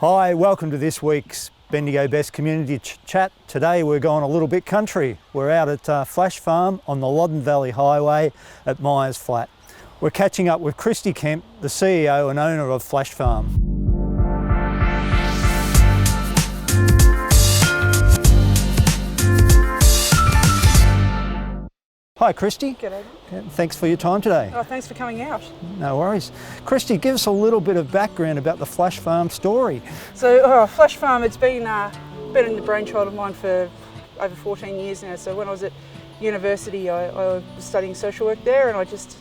Hi, welcome to this week's Bendigo Best Community Chat. Today we're going a little bit country. We're out at Flash Farm on the Loddon Valley Highway at Myers Flat. We're catching up with Kristy Kemp, the CEO and owner of Flash Farm. Hi Kristy. G'day. Thanks for your time today. Oh, thanks for coming out. No worries. Kristy, give us a little bit of background about the Flash Farm story. So Flash Farm, it's been in the brainchild of mine for over 14 years now. So when I was at university, I was studying social work there, and I just,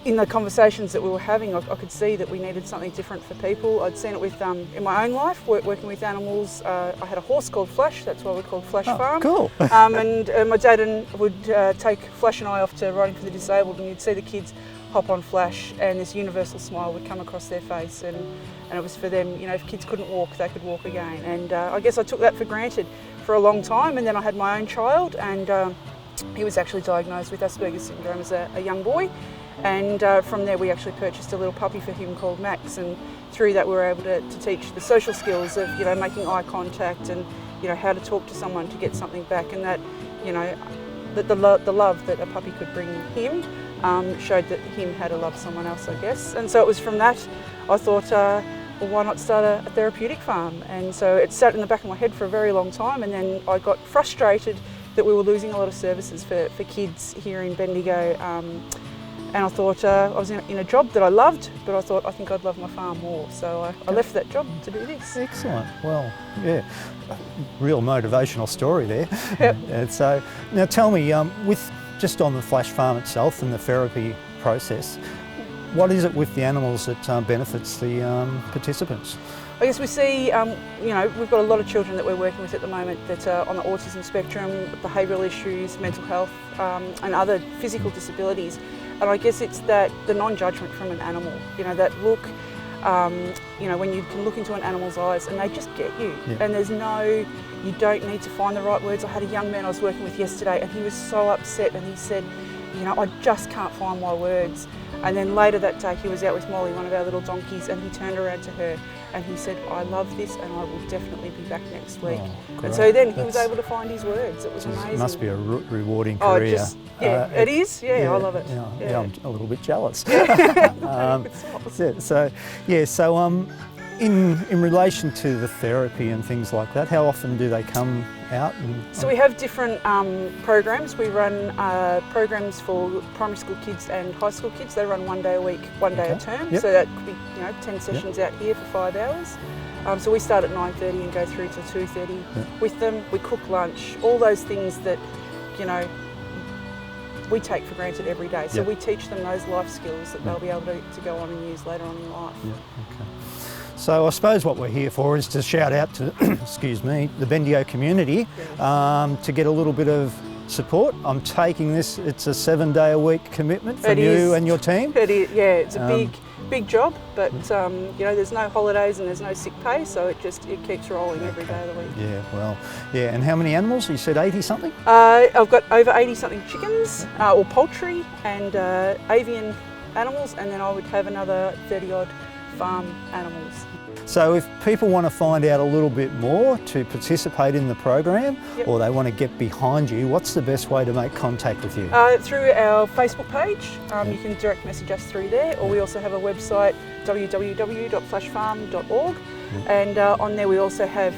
in the conversations that we were having, I could see that we needed something different for people. I'd seen it with in my own life, working with animals. I had a horse called Flash, that's why we're called Flash Farm. Cool. And my dad would take Flash and I off to Riding for the Disabled, and you'd see the kids hop on Flash and this universal smile would come across their face, and it was for them, you know, if kids couldn't walk, they could walk again. And I guess I took that for granted for a long time, and then I had my own child, and he was actually diagnosed with Asperger's syndrome as a young boy. And from there we actually purchased a little puppy for him called Max, and through that we were able to teach the social skills of, you know, making eye contact and, you know, how to talk to someone to get something back, and that, you know, that the love that a puppy could bring him showed that him how to love someone else, I guess. And so it was from that I thought, well, why not start a therapeutic farm? And so it sat in the back of my head for a very long time, and then I got frustrated that we were losing a lot of services for kids here in Bendigo. And I thought, I was in a job that I loved, but I thought I think I'd love my farm more. So I left that job to do this. Excellent. Well, yeah, real motivational story there. Yep. And so now tell me, with just on the Flash Farm itself and the therapy process, what is it with the animals that benefits the participants? I guess we see, you know, we've got a lot of children that we're working with at the moment that are on the autism spectrum, behavioural issues, mental health, and other physical disabilities. And I guess it's that the non-judgment from an animal, you know, that look, you know, when you can look into an animal's eyes and they just get you. Yeah. And there's you don't need to find the right words. I had a young man I was working with yesterday, and he was so upset, and he said, you know, I just can't find my words. And then later that day he was out with Molly, one of our little donkeys, and he turned around to her and he said, I love this and I will definitely be back next week. Oh, and so then he was able to find his words. It was amazing. It must be a rewarding career. It is. Yeah, I love it. Yeah, I'm a little bit jealous. So in relation to the therapy and things like that, how often do they come out? So we have different programs. We run programs for primary school kids and high school kids. They run 1 day a week, 1 day a term. Yep. So that could be, you know, 10 sessions out here for 5 hours. So we start at 9:30 and go through till 2:30 with them. We cook lunch, all those things that, you know, we take for granted every day. So we teach them those life skills that they'll be able to go on and use later on in life. Yeah. Okay. So I suppose what we're here for is to shout out to, excuse me, the Bendigo community to get a little bit of support. I'm taking this, it's a 7-day-a-week commitment from you and your team. It is, yeah, it's a big job, but you know, there's no holidays and there's no sick pay, so it keeps rolling every day of the week. Yeah, well, yeah, and how many animals? You said 80 something? I've got over 80 something chickens, or poultry, and avian animals, and then I would have another 30 odd farm animals. So if people want to find out a little bit more to participate in the program, or they want to get behind you, what's the best way to make contact with you? Through our Facebook page. You can direct message us through there, or we also have a website, www.flashfarm.org. And on there we also have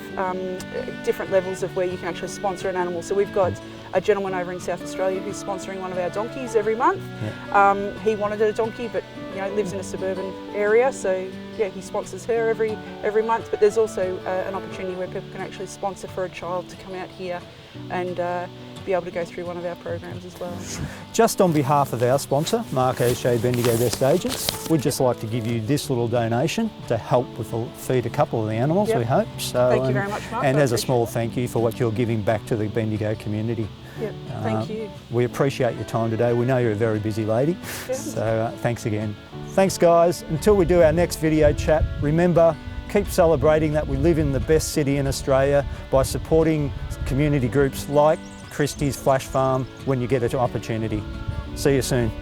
different levels of where you can actually sponsor an animal. So we've got a gentleman over in South Australia who's sponsoring one of our donkeys every month. He wanted a donkey, but you know, lives in a suburban area, so yeah, he sponsors her every month. But there's also an opportunity where people can actually sponsor for a child to come out here and be able to go through one of our programs as well. Just on behalf of our sponsor, Mark O'Shea, Bendigo Best Agents, we'd just like to give you this little donation to help with feed a couple of the animals, we hope. So, thank you very much, Mark. And as a small thank you for what you're giving back to the Bendigo community. Yep, thank you. We appreciate your time today. We know you're a very busy lady, so thanks again. Thanks guys. Until we do our next video chat, remember, keep celebrating that we live in the best city in Australia by supporting community groups like Kristy's Flash Farm when you get an opportunity. See you soon.